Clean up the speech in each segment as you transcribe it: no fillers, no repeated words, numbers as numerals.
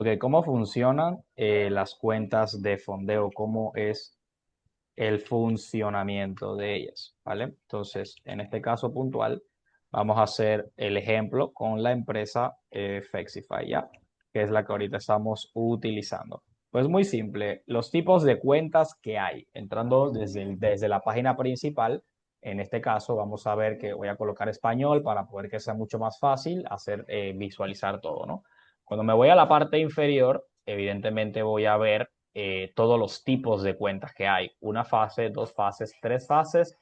Ok, ¿cómo funcionan las cuentas de fondeo? ¿Cómo es el funcionamiento de ellas? ¿Vale? Entonces, en este caso puntual, vamos a hacer el ejemplo con la empresa Fexify, ¿ya? Que es la que ahorita estamos utilizando. Pues muy simple, los tipos de cuentas que hay, entrando desde la página principal, en este caso vamos a ver que voy a colocar español para poder que sea mucho más fácil hacer visualizar todo, ¿no? Cuando me voy a la parte inferior, evidentemente voy a ver todos los tipos de cuentas que hay. Una fase, dos fases, tres fases,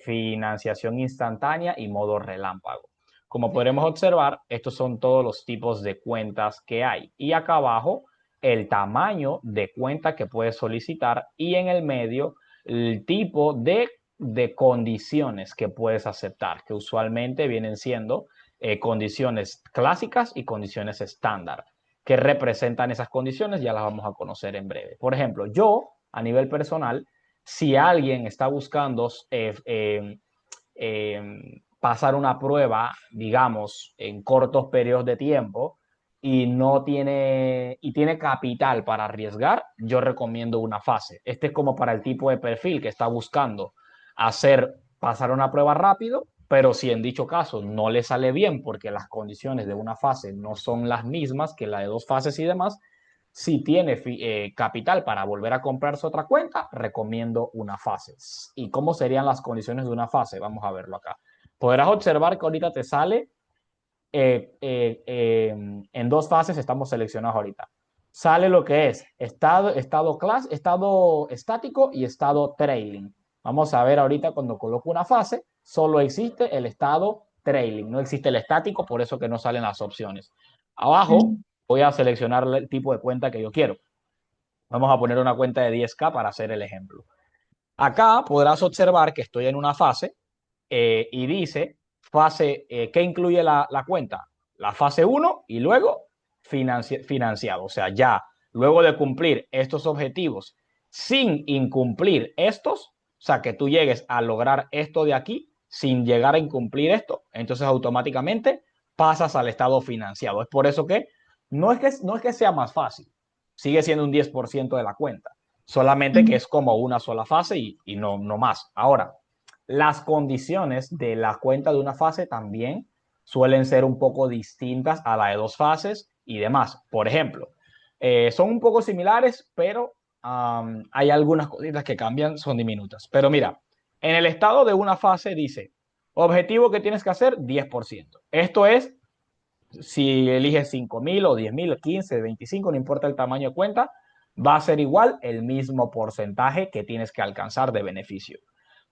financiación instantánea y modo relámpago. Como podremos observar, estos son todos los tipos de cuentas que hay. Y acá abajo, el tamaño de cuenta que puedes solicitar y en el medio, el tipo de condiciones que puedes aceptar, que usualmente vienen siendo condiciones clásicas y condiciones estándar. Que representan esas condiciones, ya las vamos a conocer en breve. Por ejemplo, yo, a nivel personal, si alguien está buscando pasar una prueba, digamos, en cortos periodos de tiempo y tiene capital para arriesgar, yo recomiendo una fase. Este es como para el tipo de perfil que está buscando pasar una prueba rápido, pero si en dicho caso no le sale bien porque las condiciones de una fase no son las mismas que la de dos fases y demás, si tiene capital para volver a comprarse otra cuenta, recomiendo una fase. ¿Y cómo serían las condiciones de una fase? Vamos a verlo acá. Podrás observar que ahorita te sale en dos fases, estamos seleccionados ahorita. Sale lo que es estado estático y estado trailing. Vamos a ver ahorita cuando coloco una fase, solo existe el estado trailing, no existe el estático, por eso que no salen las opciones. Abajo Mm, voy a seleccionar el tipo de cuenta que yo quiero. Vamos a poner una cuenta de 10K para hacer el ejemplo. Acá podrás observar que estoy en una fase y dice ¿qué incluye la cuenta? La fase uno y luego financiado. O sea, ya luego de cumplir estos objetivos sin incumplir estos, o sea, que tú llegues a lograr esto de aquí sin llegar a incumplir esto, entonces automáticamente pasas al estado financiado. Es por eso que no es que sea más fácil, sigue siendo un 10% de la cuenta, solamente que mm, es como una sola fase y no más. Ahora, las condiciones de la cuenta de una fase también suelen ser un poco distintas a la de dos fases y demás. Por ejemplo, son un poco similares, pero hay algunas cositas que cambian, son diminutas. Pero mira, en el estado de una fase dice, objetivo que tienes que hacer, 10%. Esto es, si eliges 5.000 o 10.000, 15, 25, no importa el tamaño de cuenta, va a ser igual el mismo porcentaje que tienes que alcanzar de beneficio.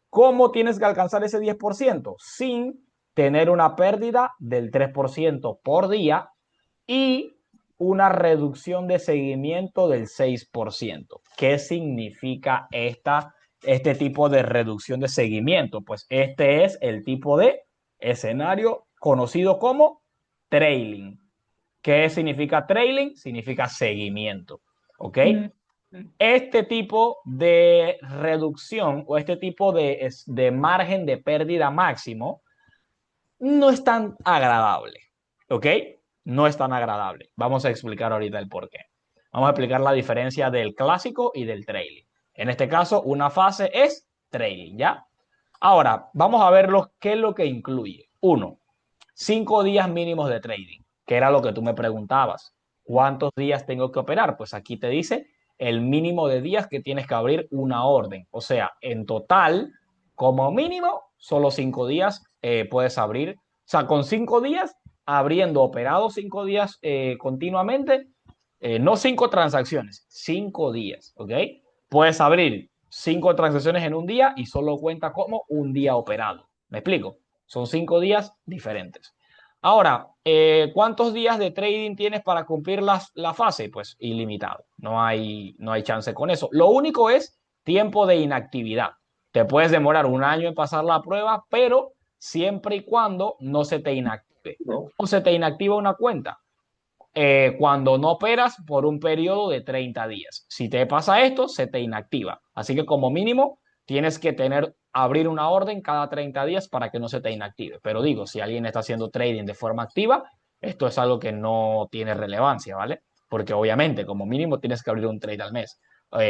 ¿Cómo tienes que alcanzar ese 10%? Sin tener una pérdida del 3% por día y una reducción de seguimiento del 6%. ¿Qué significa este tipo de reducción de seguimiento? Pues este es el tipo de escenario conocido como trailing. ¿Qué significa trailing? Significa seguimiento. ¿Ok? mm, mm, Este tipo de reducción o este tipo de margen de pérdida máximo no es tan agradable, ¿ok? No es tan agradable. Vamos a explicar ahorita el por qué. Vamos a explicar la diferencia del clásico y del trailing. En este caso, una fase es trailing, ¿ya? Ahora, vamos a ver qué es lo que incluye. Uno, 5 días mínimos de trading, que era lo que tú me preguntabas. ¿Cuántos días tengo que operar? Pues aquí te dice el mínimo de días que tienes que abrir una orden. O sea, en total, como mínimo, solo 5 días puedes abrir. O sea, con 5 días, abriendo operado 5 días continuamente, no 5 transacciones, 5 días, ¿ok? Puedes abrir 5 transacciones en un día y solo cuenta como un día operado. ¿Me explico? Son 5 días diferentes. Ahora, ¿cuántos días de trading tienes para cumplir la fase? Pues ilimitado. No hay chance con eso. Lo único es tiempo de inactividad. Te puedes demorar un año en pasar la prueba, pero siempre y cuando no se te inactive. ¿Cómo se te inactiva una cuenta? Cuando no operas por un periodo de 30 días. Si te pasa esto, se te inactiva. Así que como mínimo tienes que abrir una orden cada 30 días para que no se te inactive. Pero digo, si alguien está haciendo trading de forma activa, esto es algo que no tiene relevancia, ¿vale? porque obviamente como mínimo tienes que abrir un trade al mes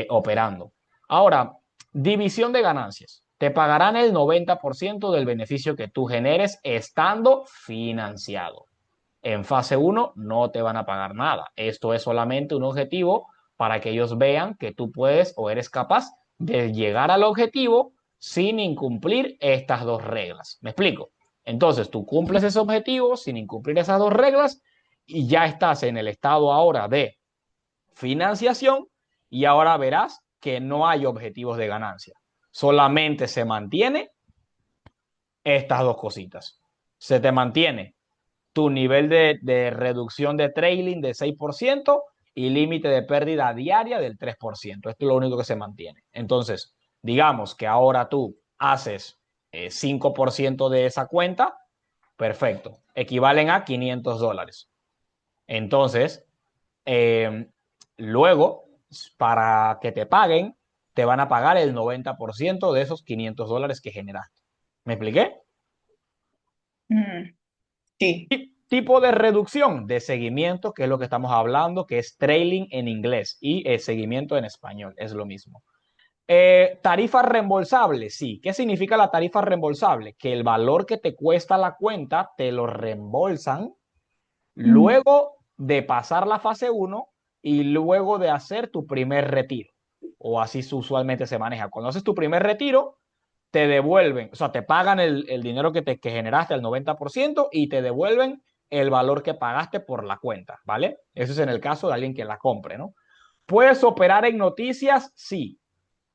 operando. Ahora, división de ganancias. Te pagarán el 90% del beneficio que tú generes estando financiado. En fase 1 no te van a pagar nada. Esto es solamente un objetivo para que ellos vean que tú puedes o eres capaz de llegar al objetivo sin incumplir estas dos reglas. ¿Me explico? Entonces tú cumples ese objetivo sin incumplir esas dos reglas y ya estás en el estado ahora de financiación y ahora verás que no hay objetivos de ganancia. Solamente se mantiene estas dos cositas. Se te mantiene tu nivel de reducción de trailing de 6% y límite de pérdida diaria del 3%. Esto es lo único que se mantiene. Entonces, digamos que ahora tú haces 5% de esa cuenta, perfecto, equivalen a $500. Entonces, eh, luego, para que te paguen, te van a pagar el 90% de esos $500 que generaste. ¿Me expliqué? Mm, sí. Tipo de reducción de seguimiento, que es lo que estamos hablando, que es trailing en inglés y seguimiento en español, es lo mismo. Tarifa reembolsable, sí. ¿Qué significa la tarifa reembolsable? Que el valor que te cuesta la cuenta te lo reembolsan Mm. luego de pasar la fase 1 y luego de hacer tu primer retiro. O así usualmente se maneja. Cuando haces tu primer retiro, te devuelven, o sea, te pagan el dinero que generaste al 90% y te devuelven el valor que pagaste por la cuenta, ¿vale? Eso es en el caso de alguien que la compre, ¿no? ¿Puedes operar en noticias? Sí.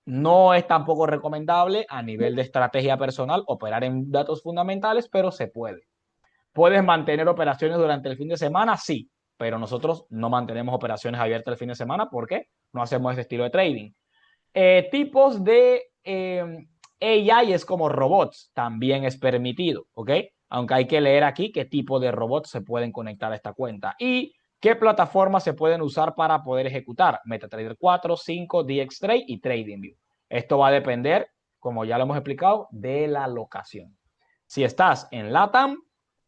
No es tampoco recomendable a nivel de estrategia personal operar en datos fundamentales, pero se puede. ¿Puedes mantener operaciones durante el fin de semana? Sí, pero nosotros no mantenemos operaciones abiertas el fin de semana porque no hacemos ese estilo de trading. Tipos de AI es como robots, también es permitido, ¿ok? Aunque hay que leer aquí qué tipo de robots se pueden conectar a esta cuenta y qué plataformas se pueden usar para poder ejecutar. MetaTrader 4, 5, DXTrade y TradingView. Esto va a depender, como ya lo hemos explicado, de la locación. Si estás en LATAM,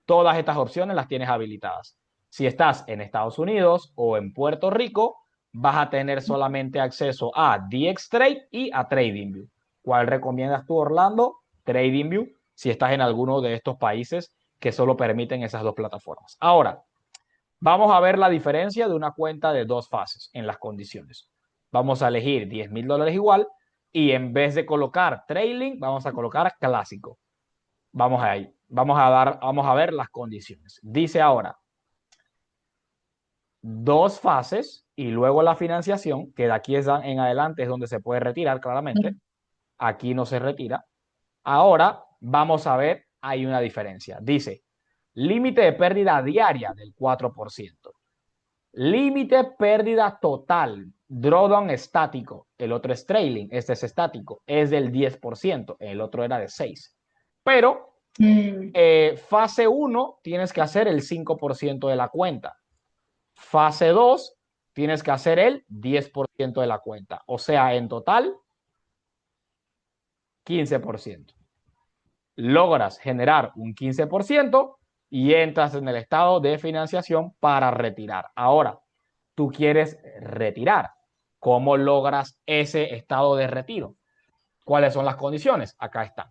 todas estas opciones las tienes habilitadas. Si estás en Estados Unidos o en Puerto Rico, vas a tener solamente acceso a DXTrade y a TradingView. ¿Cuál recomiendas tú, Orlando? TradingView, si estás en alguno de estos países que solo permiten esas dos plataformas. Ahora, vamos a ver la diferencia de una cuenta de dos fases en las condiciones. Vamos a elegir $10,000 igual y en vez de colocar trailing, vamos a colocar clásico. Vamos a ir, vamos a ver las condiciones. Dice ahora, dos fases y luego la financiación, que de aquí en adelante es donde se puede retirar claramente. Aquí no se retira. Ahora vamos a ver, hay una diferencia. Dice, límite de pérdida diaria del 4%. Límite pérdida total, drawdown estático. El otro es trailing, este es estático, es del 10%, el otro era de 6%. Pero Mm. fase 1 tienes que hacer el 5% de la cuenta. Fase 2 tienes que hacer el 10% de la cuenta. O sea, en total, 15%. Logras generar un 15% y entras en el estado de financiación para retirar. Ahora, tú quieres retirar. ¿Cómo logras ese estado de retiro? ¿Cuáles son las condiciones? Acá están.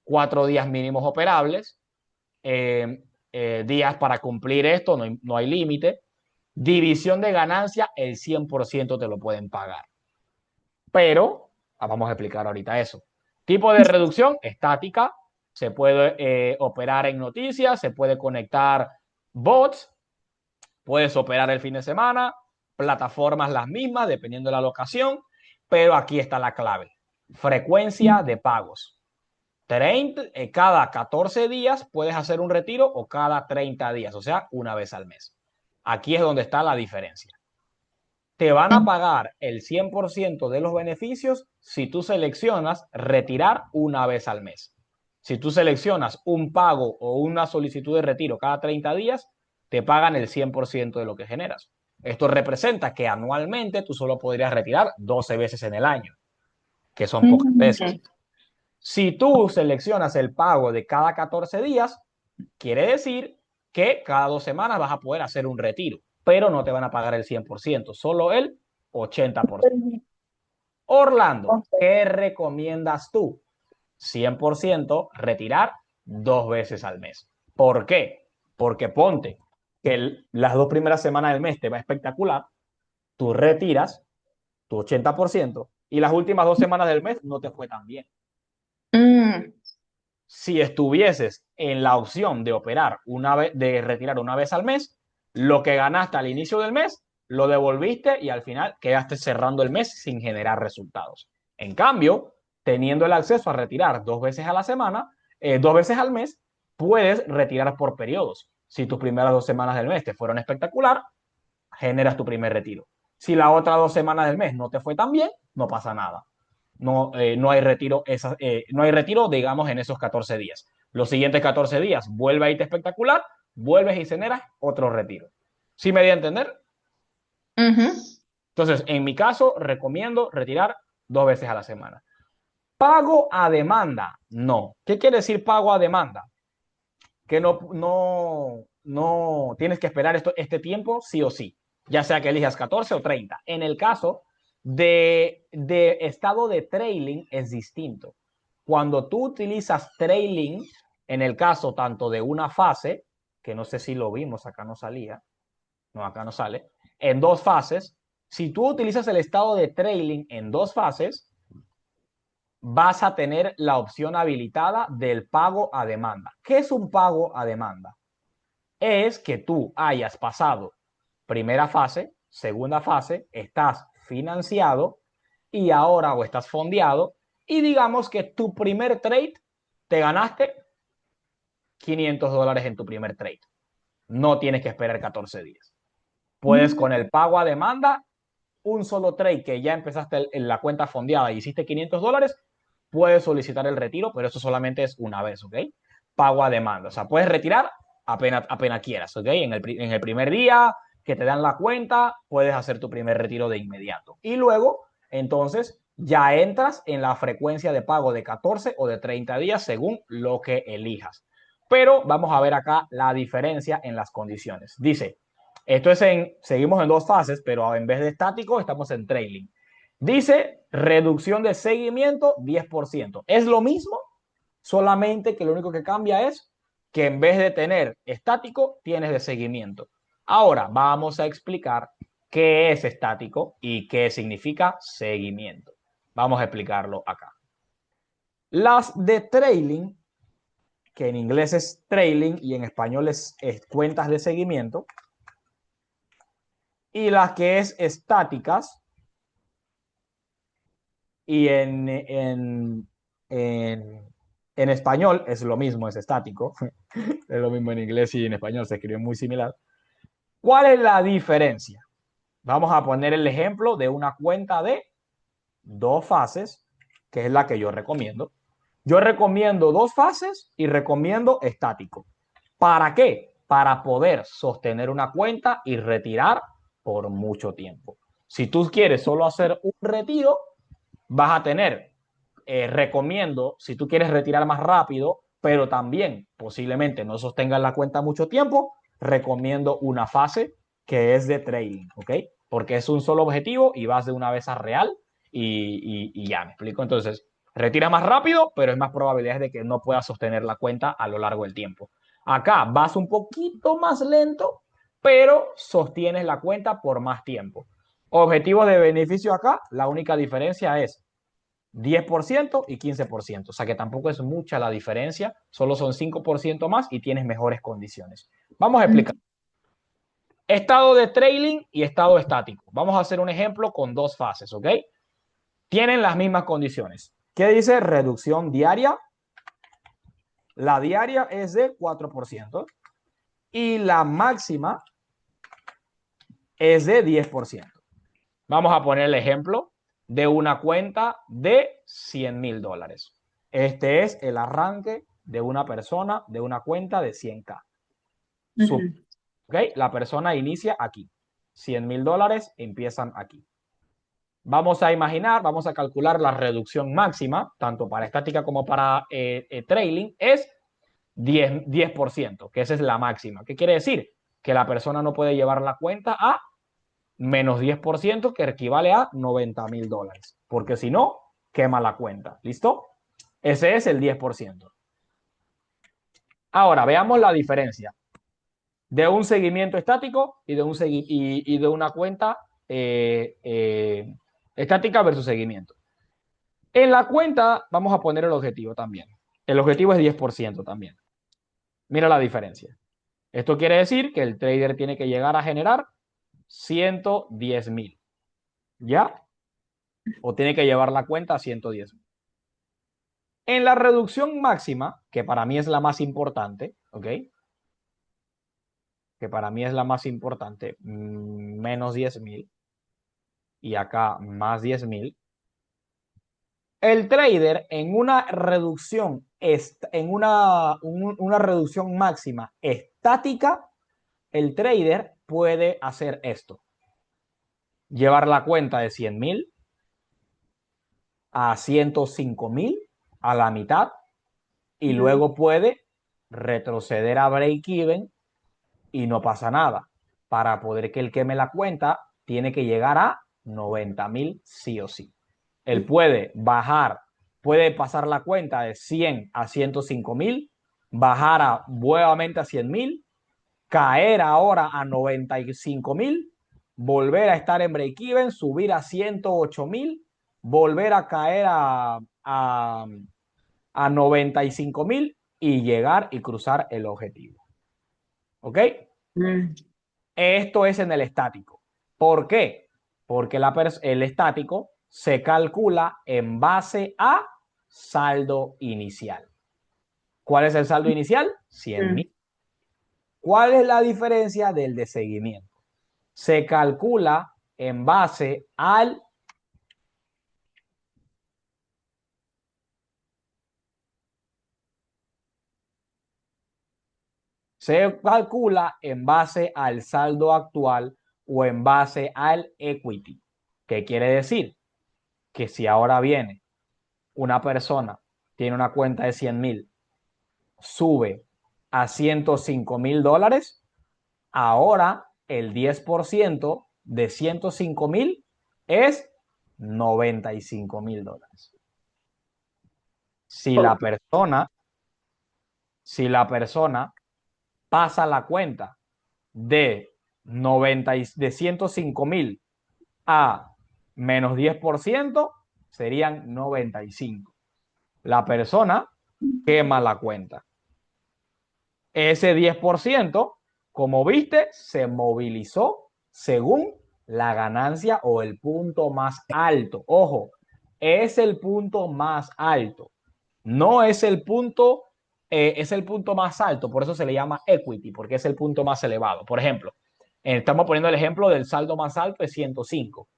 4 días mínimos operables, días para cumplir esto, no hay límite. División de ganancia, el 100% te lo pueden pagar. Pero, vamos a explicar ahorita eso. Tipo de reducción, estática, se puede operar en noticias, se puede conectar bots, puedes operar el fin de semana, plataformas las mismas, dependiendo de la locación, pero aquí está la clave. Frecuencia de pagos. Cada 14 días puedes hacer un retiro o cada 30 días, o sea, una vez al mes. Aquí es donde está la diferencia. Te van a pagar el 100% de los beneficios si tú seleccionas retirar una vez al mes. Si tú seleccionas un pago o una solicitud de retiro cada 30 días, te pagan el 100% de lo que generas. Esto representa que anualmente tú solo podrías retirar 12 veces en el año, que son pocas veces. Mm. Si tú seleccionas el pago de cada 14 días, quiere decir que cada 2 semanas vas a poder hacer un retiro. pero no te van a pagar el 100%, solo el 80%. Orlando, Ok. ¿qué recomiendas tú? 100% retirar 2 veces al mes. ¿Por qué? Porque ponte que las 2 primeras semanas del mes te va espectacular, tú retiras tu 80% y las últimas 2 semanas del mes no te fue tan bien. Mm, Si estuvieses en la opción de operar una vez, de retirar una vez al mes, lo que ganaste al inicio del mes lo devolviste y al final quedaste cerrando el mes sin generar resultados. En cambio, teniendo el acceso a retirar 2 veces a la semana, 2 veces al mes, puedes retirar por periodos. Si tus primeras 2 semanas del mes te fueron espectacular, generas tu primer retiro. Si las otras 2 semanas del mes no te fue tan bien, no pasa nada. No hay retiro, no hay retiro, digamos, en esos 14 días. Los siguientes 14 días vuelve a irte espectacular, vuelves y generas otro retiro. ¿Sí me di a entender? ujú. Entonces, en mi caso, recomiendo retirar 2 veces a la semana. Pago a demanda. No. ¿Qué quiere decir pago a demanda? Que no tienes que esperar este tiempo sí o sí, ya sea que elijas 14 o 30. En el caso de estado de trailing es distinto. Cuando tú utilizas trailing, en el caso tanto de una fase, que no sé si lo vimos, acá no salía, no, acá no sale, en 2 fases, si tú utilizas el estado de trailing en 2 fases, vas a tener la opción habilitada del pago a demanda. ¿Qué es un pago a demanda? Es que tú hayas pasado primera fase, segunda fase, estás financiado y ahora o estás fondeado y digamos que tu primer trade te ganaste $500 en tu primer trade. No tienes que esperar 14 días. Puedes Mm, con el pago a demanda, un solo trade que ya empezaste en la cuenta fondeada y hiciste $500, puedes solicitar el retiro, pero eso solamente es una vez, ¿ok? Pago a demanda. O sea, puedes retirar apenas quieras, ¿ok? En el primer día que te dan la cuenta, puedes hacer tu primer retiro de inmediato. Y luego, entonces, ya entras en la frecuencia de pago de 14 o de 30 días según lo que elijas. Pero vamos a ver acá la diferencia en las condiciones. Dice, seguimos en 2 fases, pero en vez de estático estamos en trailing. Dice reducción de seguimiento 10%. Es lo mismo, solamente que lo único que cambia es que en vez de tener estático, tienes de seguimiento. Ahora vamos a explicar qué es estático y qué significa seguimiento. Vamos a explicarlo acá. Las de trailing, que en inglés es trailing y en español es cuentas de seguimiento, y las que es estáticas, y en español es lo mismo, es estático. Es lo mismo en inglés y en español se escribe muy similar. ¿Cuál es la diferencia? Vamos a poner el ejemplo de una cuenta de 2 fases, que es la que yo recomiendo. Yo recomiendo 2 fases y recomiendo estático. ¿Para qué? Para poder sostener una cuenta y retirar por mucho tiempo. Si tú quieres solo hacer un retiro, vas a tener, recomiendo, si tú quieres retirar más rápido, pero también posiblemente no sostengas la cuenta mucho tiempo, recomiendo una fase que es de trading, ¿ok? Porque es un solo objetivo y vas de una vez a real y ya, me explico. Entonces, retira más rápido, pero es más probabilidades de que no puedas sostener la cuenta a lo largo del tiempo. Acá vas un poquito más lento, pero sostienes la cuenta por más tiempo. Objetivos de beneficio acá, la única diferencia es 10% y 15%. O sea que tampoco es mucha la diferencia, solo son 5% más y tienes mejores condiciones. Vamos a explicar. mm, Estado de trailing y estado estático. Vamos a hacer un ejemplo con 2 fases, ¿ok? Tienen las mismas condiciones. ¿Qué dice? Reducción diaria. La diaria es de 4% y la máxima es de 10%. Vamos a poner el ejemplo de una cuenta de $100,000. Este es el arranque de una persona de una cuenta de 100K. ujú. ¿Okay? La persona inicia aquí. $100,000 empiezan aquí. Vamos a imaginar, vamos a calcular la reducción máxima, tanto para estática como para trailing, es 10%, que esa es la máxima. ¿Qué quiere decir? que la persona no puede llevar la cuenta a menos 10%, que equivale a $90,000, porque si no, quema la cuenta. ¿Listo? Ese es el 10%. Ahora, veamos la diferencia de un seguimiento estático y de una cuenta estática versus seguimiento. En la cuenta vamos a poner el objetivo también. El objetivo es 10% también. Mira la diferencia. Esto quiere decir que el trader tiene que llegar a generar 110,000. ¿Ya? O tiene que llevar la cuenta a 110,000. En la reducción máxima, que para mí es la más importante, ¿ok? Que para mí es la más importante, menos 10,000 y acá más 10,000. El trader en una reducción, una reducción máxima estática, el trader puede hacer esto. Llevar la cuenta de 100,000 a 105,000 a la mitad y luego puede retroceder a break-even y no pasa nada. Para poder que él queme la cuenta, tiene que llegar a 90,000 sí o sí. Él puede puede pasar la cuenta de 100 a 105,000, bajar nuevamente a 100,000, caer ahora a 95,000, volver a estar en break-even, subir a 108,000, volver a caer a 95,000 y llegar y cruzar el objetivo. ¿Ok? Esto es en el estático. ¿Por qué? Porque el estático se calcula en base a saldo inicial. ¿Cuál es el saldo inicial? 100,000. ¿Cuál es la diferencia del de seguimiento? Se calcula en base al saldo actual o en base al equity. ¿Qué quiere decir? Que si ahora viene una persona, tiene una cuenta de 100,000, sube a $105,000, ahora el 10% de 105,000 es $95,000. Si la persona pasa la cuenta de 105,000 a menos 10%, serían 95. La persona quema la cuenta. Ese 10%, como viste, se movilizó según la ganancia o el punto más alto. Ojo, es el punto más alto. No es el punto, es el punto más alto. Por eso se le llama equity, porque es el punto más elevado. Por ejemplo, estamos poniendo el ejemplo del saldo más alto es 105.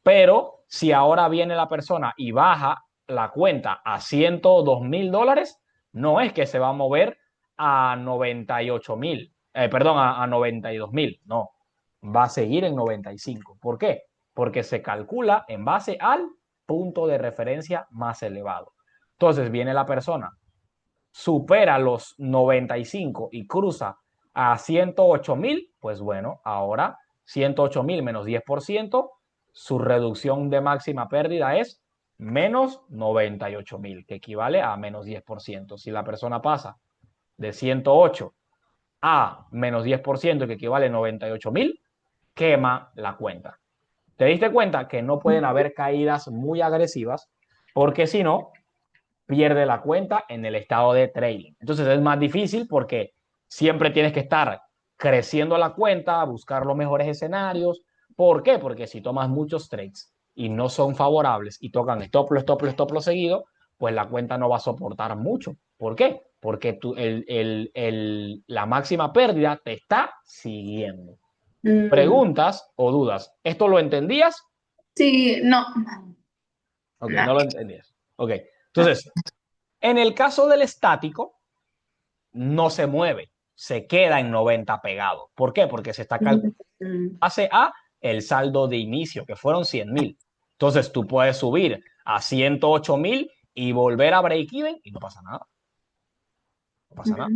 Pero si ahora viene la persona y baja la cuenta a $102,000, no es que se va a mover a 98,000, perdón, a 92,000, no, va a seguir en 95. ¿Por qué? Porque se calcula en base al punto de referencia más elevado. Entonces viene la persona, supera los 95 y cruza a 108,000, pues bueno, ahora 108,000 menos 10%, su reducción de máxima pérdida es menos 98,000, que equivale a menos 10%. Si la persona pasa de 108 a menos 10%, que equivale a 98,000, quema la cuenta. ¿Te diste cuenta que no pueden haber caídas muy agresivas? Porque si no, pierde la cuenta en el estado de trading. Entonces es más difícil porque siempre tienes que estar creciendo la cuenta, buscar los mejores escenarios. ¿Por qué? Porque si tomas muchos trades y no son favorables y tocan stop loss seguido, pues la cuenta no va a soportar mucho. ¿Por qué? Porque la máxima pérdida te está siguiendo. ¿Preguntas o dudas? ¿Esto lo entendías? Sí, no. Ok, No. no lo entendías. Ok, entonces, en el caso del estático, no se mueve, se queda en 90 pegado. ¿Por qué? Porque se está calculando base a el saldo de inicio, que fueron 100,000. Entonces tú puedes subir a 108,000 y volver a break-even y no pasa nada. No pasa nada.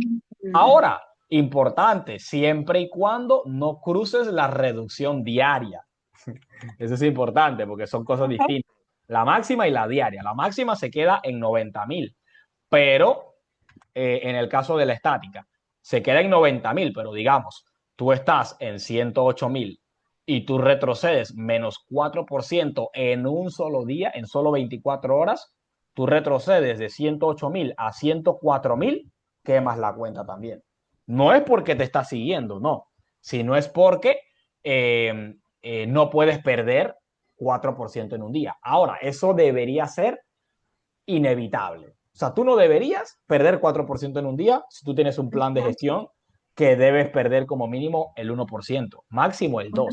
Ahora, Importante, siempre y cuando no cruces la reducción diaria. Eso es importante porque son cosas distintas. La máxima y la diaria. La máxima se queda en 90.000, pero en el caso de la estática, se queda en 90.000, pero digamos, tú estás en 108.000 y tú retrocedes menos 4% en un solo día, en solo 24 horas, tú retrocedes de 108.000 a 104.000, quemas la cuenta también. No es porque te está siguiendo, no, sino es porque no puedes perder 4% en un día. Ahora, eso debería ser inevitable. O sea, tú no deberías perder 4% en un día si tú tienes un plan de gestión que debes perder como mínimo el 1%, máximo el 2%. O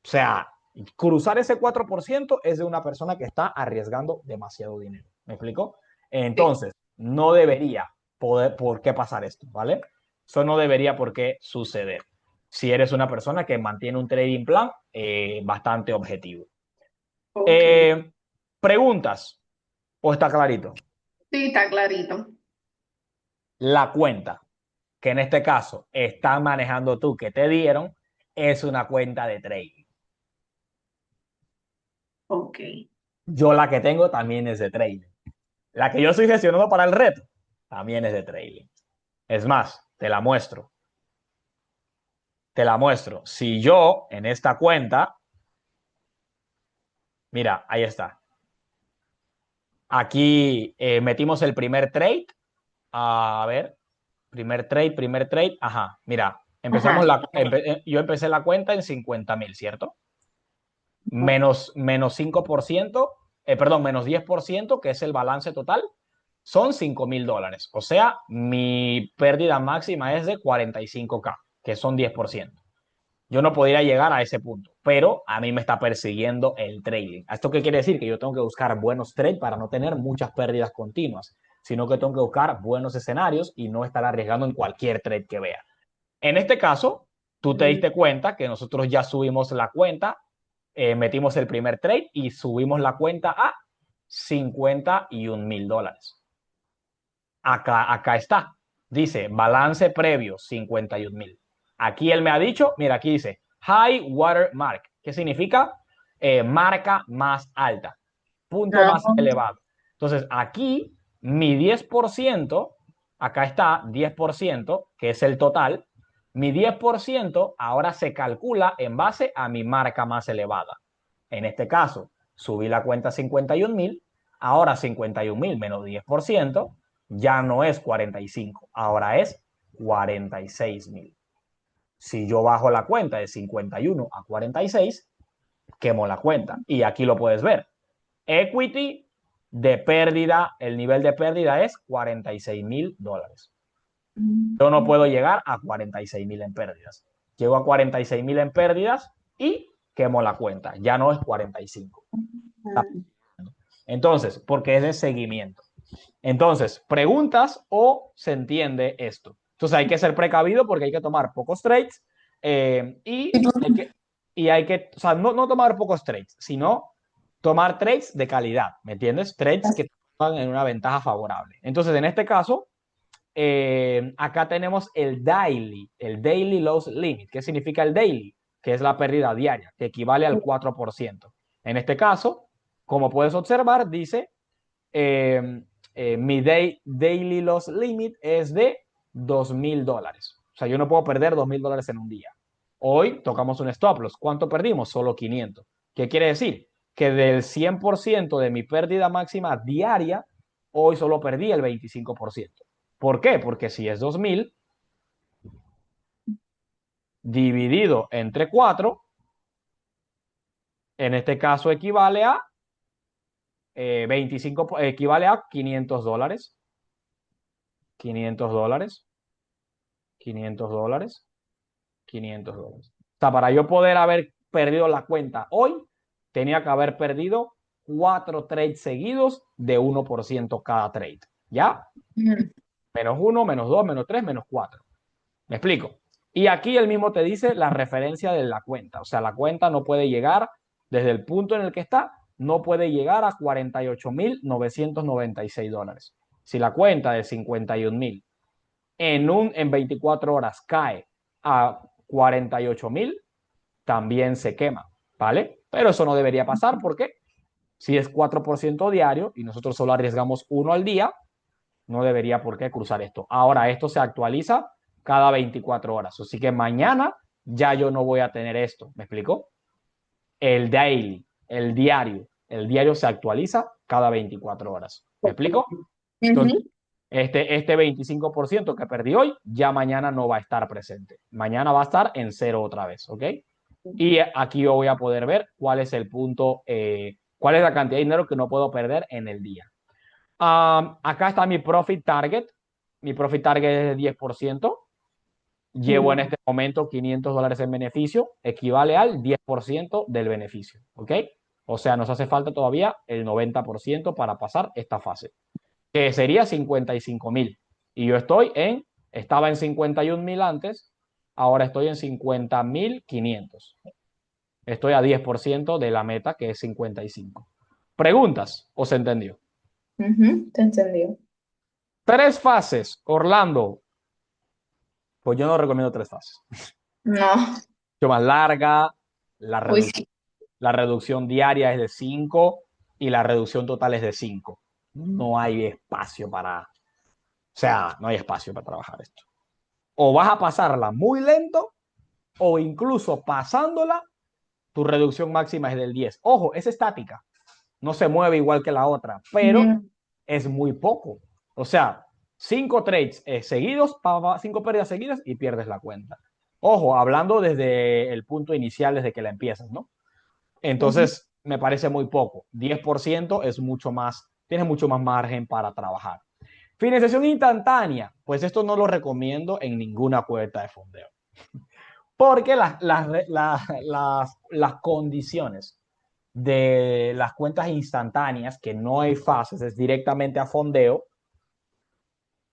sea, cruzar ese 4% es de una persona que está arriesgando demasiado dinero. ¿Me explico? Sí. Entonces, no debería por qué pasar esto, ¿vale? Eso no debería por qué suceder. Si eres una persona que mantiene un trading plan bastante objetivo. Ok. Eh, ¿Preguntas? ¿O está clarito? Sí, está clarito. La cuenta que en este caso estás manejando tú, que te dieron, es una cuenta de trading. Ok. Yo la que tengo también es de trading. La que yo estoy gestionando para el reto también es de trading. Es más, te la muestro. Te la muestro. Si yo en esta cuenta, mira, ahí está. Aquí metimos el primer trade. A ver, primer trade. Ajá, mira, Ajá. yo empecé la cuenta en 50.000, ¿cierto? Menos 5%, perdón, menos 10%, que es el balance total, son $5.000. O sea, mi pérdida máxima es de 45K, que son 10%. Yo no podría llegar a ese punto, pero a mí me está persiguiendo el trading. ¿Esto qué quiere decir? Que yo tengo que buscar buenos trades para no tener muchas pérdidas continuas, sino que tengo que buscar buenos escenarios y no estar arriesgando en cualquier trade que vea. En este caso, tú te diste cuenta que nosotros ya subimos la cuenta, metimos el primer trade y subimos la cuenta a $51.000. Acá está. Dice balance previo 51.000. Aquí él me ha dicho, mira, aquí dice high water mark. ¿Qué significa? Marca más alta, punto Ah, más elevado. Entonces, aquí mi 10%, acá está 10%, que es el total. Mi 10% ahora se calcula en base a mi marca más elevada. En este caso, subí la cuenta a 51.000, ahora 51.000 menos 10% ya no es 45, ahora es 46.000. Si yo bajo la cuenta de 51 a 46, quemo la cuenta. Y aquí lo puedes ver. Equity de pérdida, el nivel de pérdida es $46.000. Yo no puedo llegar a 46.000 en pérdidas. Llego a 46.000 en pérdidas y quemo la cuenta. Ya no es 45. Entonces, porque es de seguimiento. Entonces, ¿preguntas o se entiende esto? Entonces hay que ser precavido porque hay que tomar pocos trades o sea, no tomar pocos trades, sino tomar trades de calidad, ¿me entiendes? Trades que te pongan en una ventaja favorable. Entonces, en este caso, acá tenemos el daily loss limit. ¿Qué significa el daily? Que es la pérdida diaria, que equivale al 4%. En este caso, como puedes observar, dice eh, mi daily loss limit es de $2.000. O sea, yo no puedo perder $2.000 en un día. Hoy tocamos un stop loss. ¿Cuánto perdimos? Solo 500. ¿Qué quiere decir? Que del 100% de mi pérdida máxima diaria, hoy solo perdí el 25%. ¿Por qué? Porque si es 2.000 dividido entre 4, en este caso equivale a 25, equivale a $500. $500. $500. $500. O sea, para yo poder haber perdido la cuenta hoy, tenía que haber perdido 4 trades seguidos de 1% cada trade. ¿Ya? Menos 1, menos 2, menos 3, menos 4. ¿Me explico? Y aquí el mismo te dice la referencia de la cuenta. O sea, la cuenta no puede llegar desde el punto en el que está, no puede llegar a $48.996. Si la cuenta de 51.000 en 24 horas cae a 48.000, también se quema, ¿vale? Pero eso no debería pasar porque si es 4% diario y nosotros solo arriesgamos uno al día, no debería por qué cruzar esto. Ahora, esto se actualiza cada 24 horas. Así que mañana ya yo no voy a tener esto. ¿Me explico? El daily, el diario se actualiza cada 24 horas. ¿Me explico? Entonces, Ujú. este 25% que perdí hoy, ya mañana no va a estar presente. Mañana va a estar en cero otra vez, ¿ok? Y aquí yo voy a poder ver cuál es el punto, cuál es la cantidad de dinero que no puedo perder en el día. Acá está mi profit target. Mi profit target es de 10%. Llevo en este momento $500 en beneficio, equivale al 10% del beneficio, ¿ok? O sea, nos hace falta todavía el 90% para pasar esta fase, que sería 55.000. Y yo estaba en 51.000 antes, ahora estoy en 50.500. Estoy a 10% de la meta, que es 55. ¿Preguntas? ¿O se entendió? Ujú, te entendió. Tres fases, Orlando. Pues yo no recomiendo tres fases. No, Mucho más larga, la, uy, redu sí. la reducción diaria es de 5 y la reducción total es de 5. No hay espacio o sea, no hay espacio para trabajar esto. O vas a pasarla muy lento o incluso pasándola, tu reducción máxima es del 10. Ojo, es estática, no se mueve igual que la otra, pero Mm, es muy poco. O sea, 5 trades seguidos, 5 pérdidas seguidas y pierdes la cuenta. Ojo, hablando desde el punto inicial, desde que la empiezas, ¿no? ujú. Entonces, me parece muy poco. 10% es mucho más, tienes mucho más margen para trabajar. Financiación instantánea, pues esto no lo recomiendo en ninguna cuenta de fondeo. Porque las condiciones de las cuentas instantáneas, que no hay fases, es directamente a fondeo,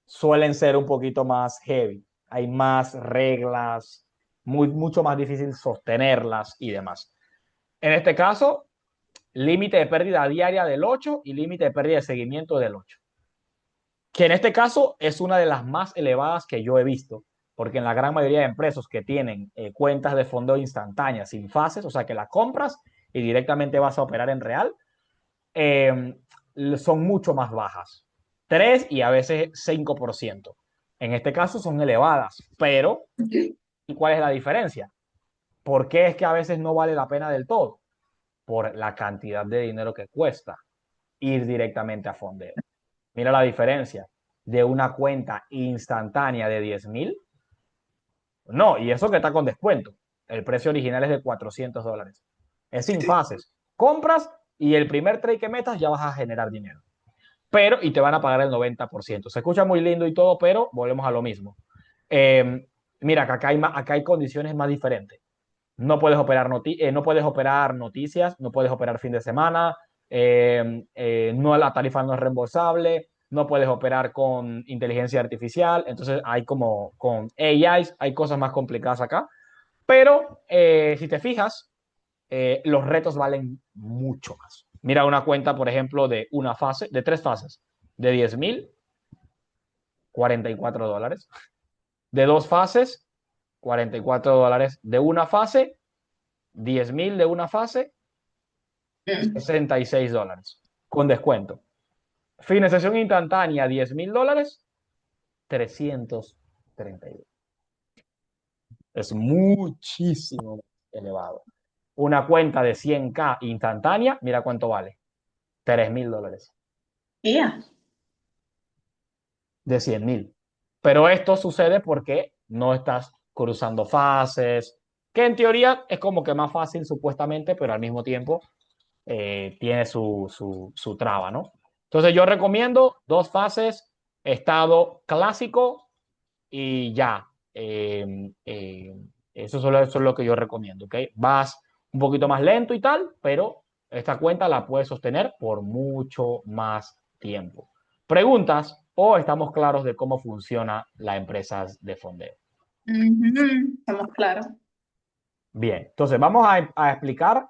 suelen ser un poquito más heavy. Hay más reglas, mucho más difícil sostenerlas y demás. En este caso, límite de pérdida diaria del 8 y límite de pérdida de seguimiento del 8, que en este caso es una de las más elevadas que yo he visto, porque en la gran mayoría de empresas que tienen cuentas de fondo instantáneas sin fases, o sea que la compras y directamente vas a operar en real, eh, son mucho más bajas, 3 y a veces 5%. En este caso son elevadas, pero ¿y cuál es la diferencia? ¿Por qué es que a veces no vale la pena del todo? Por la cantidad de dinero que cuesta ir directamente a fondeo. Mira la diferencia de una cuenta instantánea de 10.000. No, y eso que está con descuento. El precio original es de $400. Es sin fases. Compras y el primer trade que metas ya vas a generar dinero. Pero, y te van a pagar el 90%. Se escucha muy lindo y todo, pero volvemos a lo mismo. Mira, que acá hay condiciones más diferentes. No puedes operar noticias, no puedes operar fin de semana, no, la tarifa no es reembolsable, no puedes operar con inteligencia artificial, entonces hay como con AIs, hay cosas más complicadas acá, pero si te fijas, los retos valen mucho más. Mira una cuenta, por ejemplo, de una fase, de tres fases, de 10.000, $44. De dos fases, $44. De una fase, 10.000 de una fase, Mm. $66 con descuento. Financiación instantánea, $10.000, 332. Es muchísimo elevado. Una cuenta de 100K instantánea, mira cuánto vale. $3.000 Ya. de 100.000. Pero esto sucede porque no estás cruzando fases, que en teoría es como que más fácil supuestamente, pero al mismo tiempo tiene su traba, ¿no? Entonces yo recomiendo dos fases, estado clásico y ya. Eso es lo que yo recomiendo, ¿ok? Vas un poquito más lento y tal, pero esta cuenta la puedes sostener por mucho más tiempo. ¿Preguntas o estamos claros de cómo funciona la empresa de fondeo? Ujú, estamos claros. Bien, entonces vamos a explicar